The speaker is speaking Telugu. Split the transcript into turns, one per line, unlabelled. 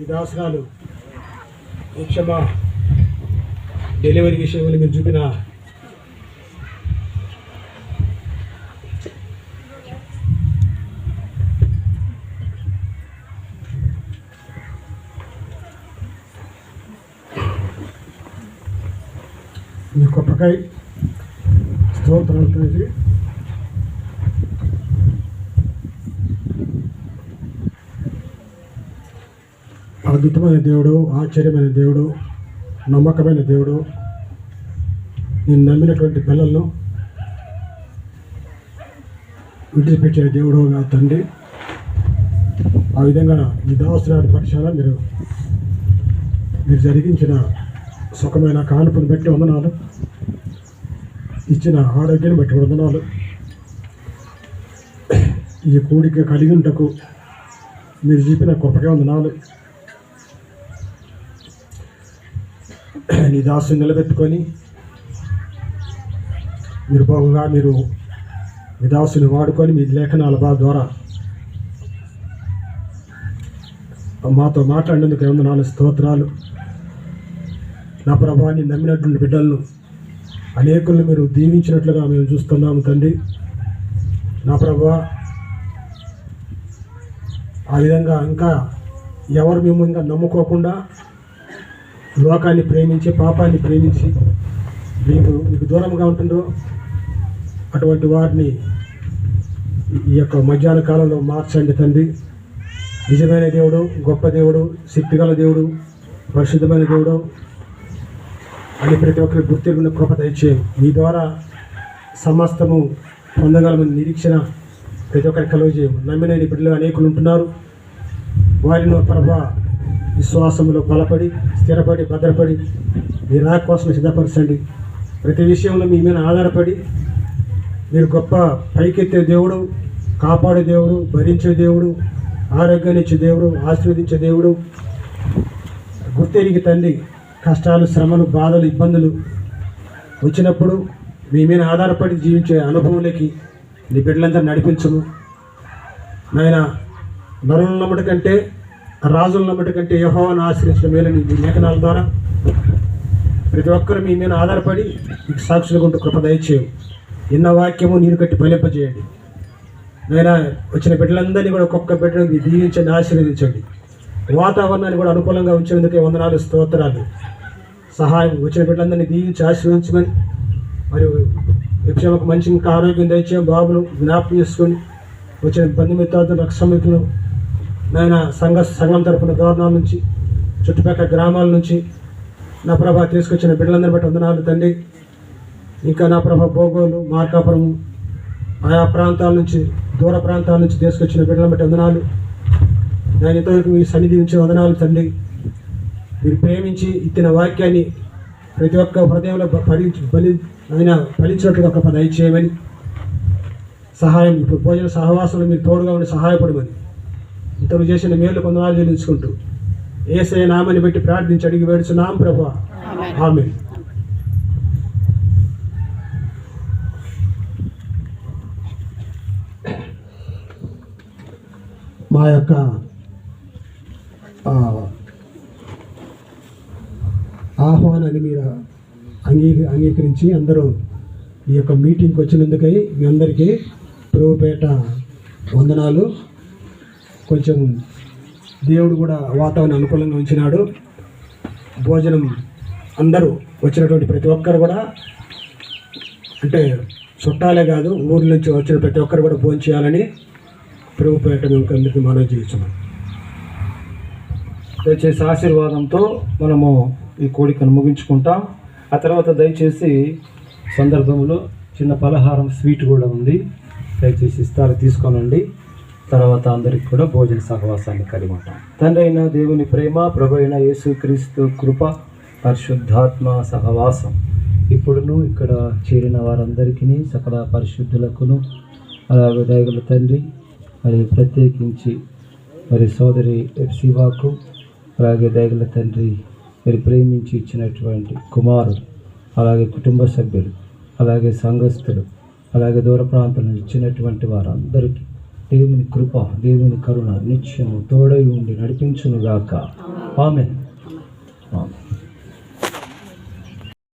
ఈ దాసరాలు ముఖ్యమా డెలివరీ విషయంలో మీరు చూపిన మీ గొప్పకై స్తోత్రాలు తండ్రి. అద్భుతమైన దేవుడు, ఆశ్చర్యమైన దేవుడు, నమ్మకమైన దేవుడు, నేను నమ్మినటువంటి పిల్లలను విడిచిపెట్టే దేవుడు నా తండ్రి. ఆ విధంగా ఈ దాసరాడి పక్షాన మీరు జరిగించిన సుఖమైన కానుకను బట్టి వందనాలు, ఇచ్చిన ఆరోగ్యాన్ని బట్టి వందనాలు. ఈ కూడిక కలిగి ఉంటకు మీరు చూపిన గొప్పగా వందనాలు. నీ దాసుని నిలబెట్టుకొని మీరు బాగుగా మీరు మీ దాసుని వాడుకొని మీ లేఖనాల ద్వారా మాతో మాట్లాడినందుకు వందనాలు, స్తోత్రాలు. నా ప్రభావాన్ని నమ్మినటువంటి బిడ్డలను అనేకులను మీరు దీవించినట్లుగా మేము చూస్తున్నాము తండ్రి. నా ప్రభా ఆ విధంగా ఇంకా ఎవరు మేము ఇంకా నమ్ముకోకుండా లోకాన్ని ప్రేమించి పాపాన్ని ప్రేమించి మీకు దూరంగా ఉంటుందో అటువంటి వారిని ఈ యొక్క మధ్యాహ్న కాలంలో మార్చండి తండ్రి. నిజమైన దేవుడు, గొప్ప దేవుడు, శక్తిగల దేవుడు, పరిశుద్ధమైన దేవుడు అని ప్రతి ఒక్కరికి గుర్తిరిగిన కృప దయచేయండి. మీ ద్వారా సమస్తము పొందగలమని నిరీక్షణ ప్రతి ఒక్కరికి కలుగజేయము. నమ్మిన బిడ్డలు అనేకులు ఉంటున్నారు. వారిని ప్రభా విశ్వాసంలో బలపడి స్థిరపడి భద్రపడి మీ రాక కోసం సిద్ధపరచండి. ప్రతి విషయంలో మీ మీద ఆధారపడి మీరు గొప్ప పైకెత్తే దేవుడు, కాపాడే దేవుడు, భరించే దేవుడు, ఆరోగ్యాన్ని ఇచ్చే దేవుడు, ఆశీర్వదించే దేవుడు, గుర్తెరిగి తండ్రి కష్టాలు, శ్రమలు, బాధలు, ఇబ్బందులు వచ్చినప్పుడు మీ మీద ఆధారపడి జీవించే అనుభవంలోకి నీ బిడ్డలంతా నడిపించము నాయన. నరులను నమ్మటి కంటే రాజులను నమ్మటి కంటే యెహోవాను ఆశ్రయించడం మేలని మీ లేఖనాల ద్వారా ప్రతి ఒక్కరు మీ మీద ఆధారపడి మీకు సాక్షులుగా ఉంటూ కృప దయచేయం. ఎన్న వాక్యము నీరు కట్టి ఫలింపజేయండి నాయన. వచ్చిన బిడ్డలందరినీ కూడా ఒక్కొక్క బిడ్డను దీవించండి, ఆశీర్వదించండి. వాతావరణాన్ని కూడా అనుకూలంగా ఉంచినందుకే వందనాలు, స్తోత్రాలు. సహాయం వచ్చిన బిడ్డలందరినీ దీవించి ఆశీర్వదించమని మరియు విషయంలో మంచి ఇంకా ఆరోగ్యం దయచేయం. బాబును జ్ఞాపకం చేసుకొని వచ్చిన బంధుమిత్రులతో రక్షమితులు నాయన సంఘం తరపున గవర్నర్ నుంచి చుట్టుపక్కల గ్రామాల నుంచి నా ప్రభా తీసుకొచ్చిన బిడ్డలందరినీ బట్టి వందనాలు తండ్రి. ఇంకా నా ప్రభా భోగోలు, మార్కాపురము ఆయా ప్రాంతాల నుంచి దూర ప్రాంతాల నుంచి తీసుకొచ్చిన బిడ్డలను బట్టి వందనాలు. నేను ఇంతవరకు మీ సన్నిధి నుంచి వందనాలు తండ్రి. మీరు ప్రేమించి ఇచ్చిన వాక్యాన్ని ప్రతి ఒక్క హృదయంలో ఫలించినట్లుగా ఒక దయచేయమని సహాయం. ఇప్పుడు భోజన సహవాసంలో మీరు తోడుగా ఉండి సహాయపడమని ఇంతకు చేసిన మేలు కొందనాలు చెల్లించుకుంటూ యేసయ్య నామని బట్టి ప్రార్థించి అడిగి వేడుచున్నాం ప్రభువా, ఆమేన్. మా యొక్క ఆహ్వానాన్ని మీరు అంగీకరించి అందరూ ఈ యొక్క మీటింగ్కి వచ్చినందుకై మీ అందరికీ ప్రభుపేట వందనాలు. కొంచెం దేవుడు కూడా వాతావరణం అనుకూలంగా ఉంచినాడు. భోజనం అందరూ వచ్చినటువంటి ప్రతి ఒక్కరు కూడా అంటే చుట్టాలే కాదు ఊరి నుంచి వచ్చిన ప్రతి ఒక్కరు కూడా భోజనం చేయాలని ప్రభుపేట మేము అందరికీ మనం చేస్తున్నాం.
దయచేసి ఆశీర్వాదంతో మనము ఈ కోడికను ముగించుకుంటాం. ఆ తర్వాత దయచేసి సందర్భంలో చిన్న పలహారం స్వీట్ కూడా ఉంది, దయచేసి ఇస్తారు, తీసుకోనండి. తర్వాత అందరికి కూడా భోజన సహవాసాన్ని కలిగి ఉంటాం. తండ్రి అయిన దేవుని ప్రేమ, ప్రభు అయిన యేసుక్రీస్తు కృప, పరిశుద్ధాత్మ సహవాసం ఇప్పుడును ఇక్కడ చేరిన వారందరికీ సకల పరిశుద్ధులకును అలాగే దయగల తండ్రి మరి ప్రత్యేకించి మరి సోదరి శివాకు అలాగే దయగల తండ్రి మరి ప్రేమించి ఇచ్చినటువంటి కుమారుడు అలాగే కుటుంబ సభ్యులు అలాగే సంఘస్థులు అలాగే దూర ప్రాంతం నుంచి ఇచ్చినటువంటి వారందరికీ దేవుని కృప, దేవుని కరుణ నిత్యము తోడై ఉండి నడిపించునుగాక. ఆమేన్.